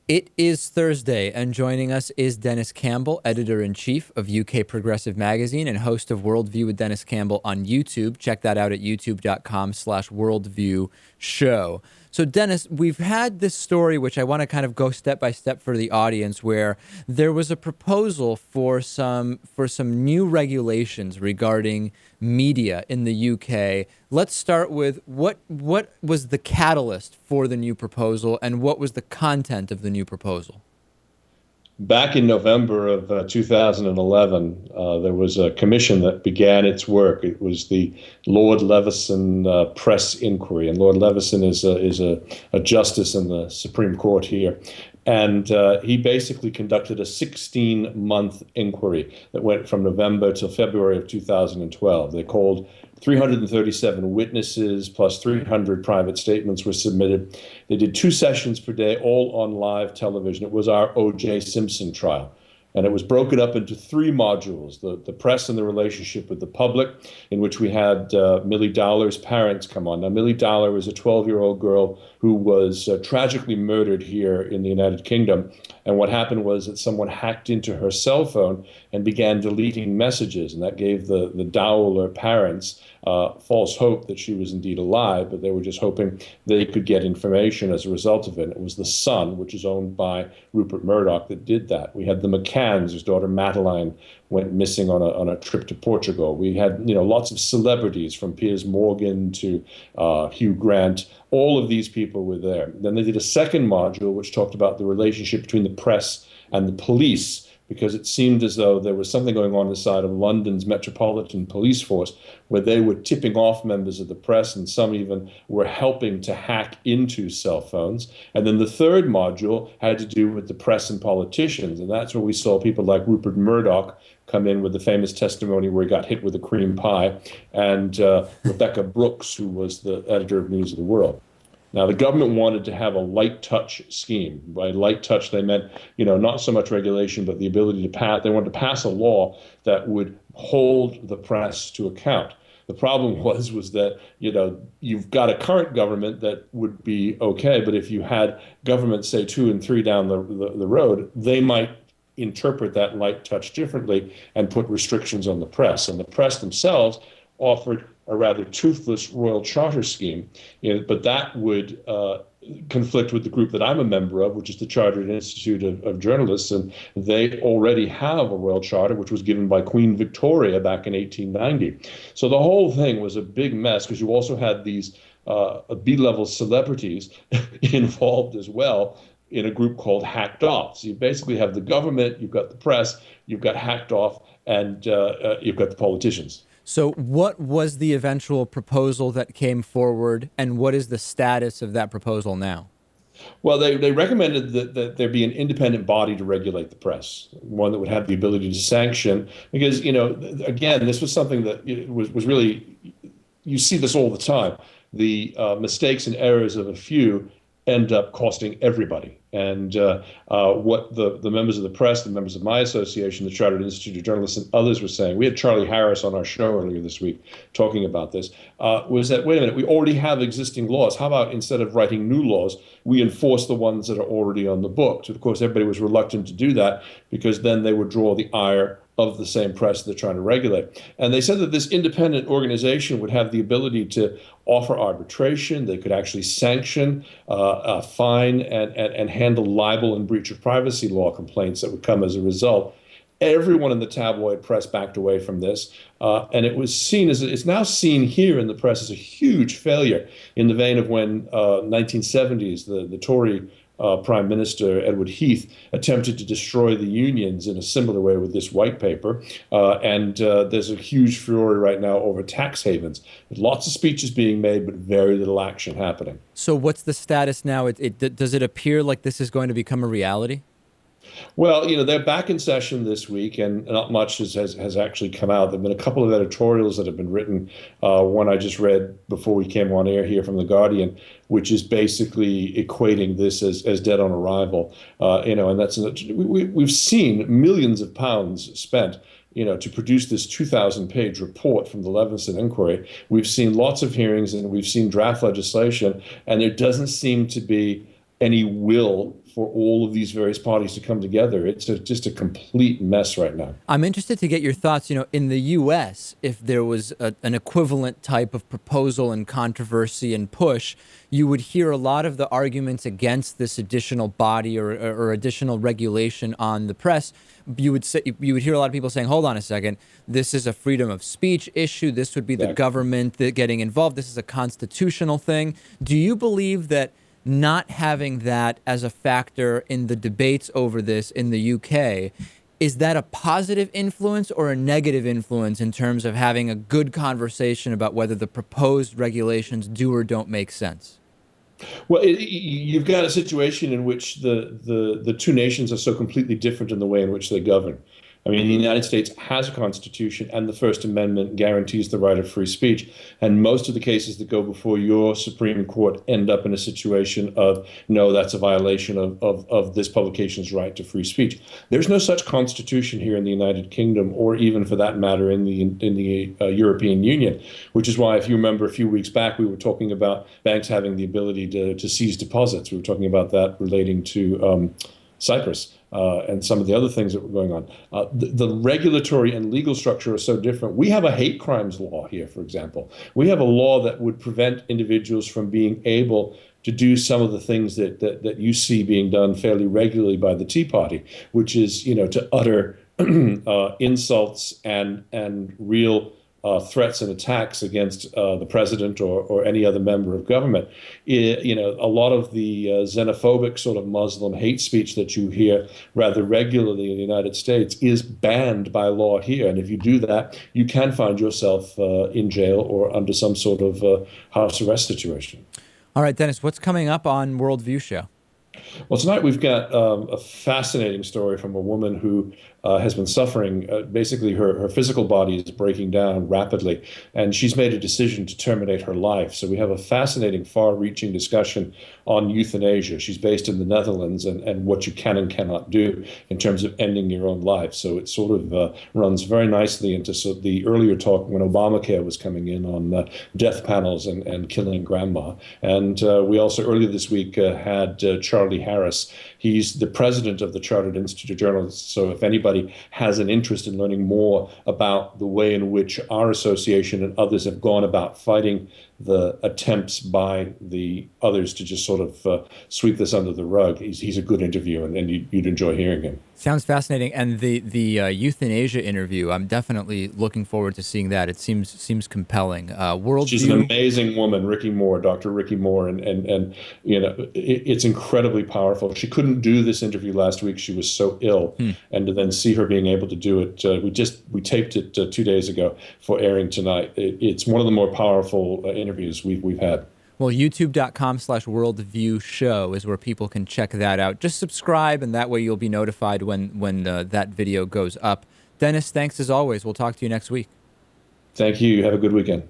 It is Thursday, and joining us is Denis Campbell, editor-in-chief of UK Progressive Magazine and host of Worldview with Denis Campbell on YouTube. Check that out at youtube.com/Worldview Show. So, Denis, we've had this story, which I want to kind of go step by step for the audience, where there was a proposal for some new regulations regarding media in the UK. Let's start with what was the catalyst for the new proposal, and what was the content of the new proposal? Back in November of 2011, there was a commission that began its work. It was the Lord Leveson Press Inquiry, and Lord Leveson is a justice in the Supreme Court here. And he basically conducted a 16-month inquiry that went from November till February of 2012. They called 337 witnesses, plus 300 private statements were submitted. They did 2 sessions per day, all on live television. It was our O.J. Simpson trial. And it was broken up into 3 modules: the press and the relationship with the public, in which we had Millie Dowler's parents come on. Now, Millie Dowler was a 12-year-old girl who was tragically murdered here in the United Kingdom. And what happened was that someone hacked into her cell phone and began deleting messages. And that gave the Dowler parents false hope that she was indeed alive, but they were just hoping they could get information as a result of it. And it was the Sun, which is owned by Rupert Murdoch, that did that. We had the McCanns, whose daughter Madeline went missing on a trip to Portugal. We had lots of celebrities, from Piers Morgan to Hugh Grant. All of these people were there. Then they did a second module which talked about the relationship between the press and the police, because it seemed as though there was something going on inside of London's Metropolitan Police Force where they were tipping off members of the press, and some even were helping to hack into cell phones. And then the third module had to do with the press and politicians, and that's where we saw people like Rupert Murdoch come in with the famous testimony where he got hit with a cream pie, and Rebecca Brooks, who was the editor of News of the World. Now, the government wanted to have a light touch scheme. By light touch, they meant, not so much regulation, but the ability to pass. They wanted to pass a law that would hold the press to account. The problem was that, you've got a current government that would be okay, but if you had government, say, 2 and 3 down the road, they might interpret that light touch differently and put restrictions on the press. And the press themselves offered a rather toothless royal charter scheme, but that would conflict with the group that I'm a member of, which is the Chartered Institute of Journalists, and they already have a royal charter, which was given by Queen Victoria back in 1890. So the whole thing was a big mess, because you also had these B-level celebrities involved as well in a group called Hacked Off. So you basically have the government, you've got the press, you've got Hacked Off, and you've got the politicians. So what was the eventual proposal that came forward, and what is the status of that proposal now? Well, they recommended that there be an independent body to regulate the press, one that would have the ability to sanction, because, again, this was something that was really, you see this all the time. The mistakes and errors of a few end up costing everybody. And what the members of the press, the members of my association, the Chartered Institute of Journalists, and others were saying, we had Charlie Harris on our show earlier this week talking about this, was that, wait a minute, we already have existing laws. How about, instead of writing new laws, we enforce the ones that are already on the books? Of course, everybody was reluctant to do that, because then they would draw the ire of the same press they're trying to regulate. And they said that this independent organization would have the ability to offer arbitration. They could actually sanction, fine, and handle libel and breach of privacy law complaints that would come as a result. Everyone in the tabloid press backed away from this, and it was seen as, it's now seen here in the press as a huge failure, in the vein of when 1970s, the Tory Prime Minister Edward Heath attempted to destroy the unions in a similar way with this white paper. And there's a huge furor right now over tax havens. Lots of speeches being made, but very little action happening. So what's the status now? Does it appear like this is going to become a reality? Well, they're back in session this week, and not much has actually come out. There have been a couple of editorials that have been written. One I just read before we came on air here from The Guardian, which is basically equating this as dead on arrival. And that's we've seen millions of pounds spent to produce this 2,000-page report from the Leveson Inquiry. We've seen lots of hearings, and we've seen draft legislation, and there doesn't seem to be any will for all of these various parties to come together. It's just a complete mess right now. I'm interested to get your thoughts. In the U.S., if there was an equivalent type of proposal and controversy and push, you would hear a lot of the arguments against this additional body or additional regulation on the press. You would hear a lot of people saying, hold on a second, this is a freedom of speech issue. This would be the government getting involved. This is a constitutional thing. Do you believe that not having that as a factor in the debates over this in the UK, is that a positive influence or a negative influence in terms of having a good conversation about whether the proposed regulations do or don't make sense? Well, you've got a situation in which the two nations are so completely different in the way in which they govern. I mean, the United States has a constitution, and the First Amendment guarantees the right of free speech. And most of the cases that go before your Supreme Court end up in a situation of, no, that's a violation of this publication's right to free speech. There's no such constitution here in the United Kingdom, or even for that matter in the European Union, which is why, if you remember a few weeks back, we were talking about banks having the ability to seize deposits. We were talking about that relating to Cyprus. And some of the other things that were going on. The regulatory and legal structure are so different. We have a hate crimes law here, for example. We have a law that would prevent individuals from being able to do some of the things that you see being done fairly regularly by the Tea Party, which is, to utter insults and real threats and attacks against the president or any other member of government. A lot of the xenophobic sort of Muslim hate speech that you hear rather regularly in the United States is banned by law here. And if you do that, you can find yourself in jail or under some sort of house arrest situation. All right, Denis, what's coming up on Worldview Show? Well, tonight we've got a fascinating story from a woman who has been suffering. Basically, her physical body is breaking down rapidly, and she's made a decision to terminate her life. So we have a fascinating, far-reaching discussion on euthanasia. She's based in the Netherlands, and what you can and cannot do in terms of ending your own life. So it sort of runs very nicely into the earlier talk when Obamacare was coming in on death panels and killing grandma. And we also, earlier this week, had Charlie Harris. He's the president of the Chartered Institute of Journalists. So if anybody has an interest in learning more about the way in which our association and others have gone about fighting the attempts by the others to just sort of sweep this under the rug, he's a good interview, and you'd enjoy hearing him. Sounds fascinating. And the euthanasia interview, I'm definitely looking forward to seeing that. It seems compelling. Worldview. She's an amazing woman, Ricky Moore, Dr. Ricky Moore, and it's incredibly powerful. She couldn't do this interview last week; she was so ill, and to then see her being able to do it, we taped it 2 days ago for airing tonight. It's one of the more powerful interviews we've had. Well, youtube.com/worldview show is where people can check that out. Just subscribe, and that way you'll be notified when that video goes up. Denis, thanks as always. We'll talk to you next week. Thank you. Have a good weekend.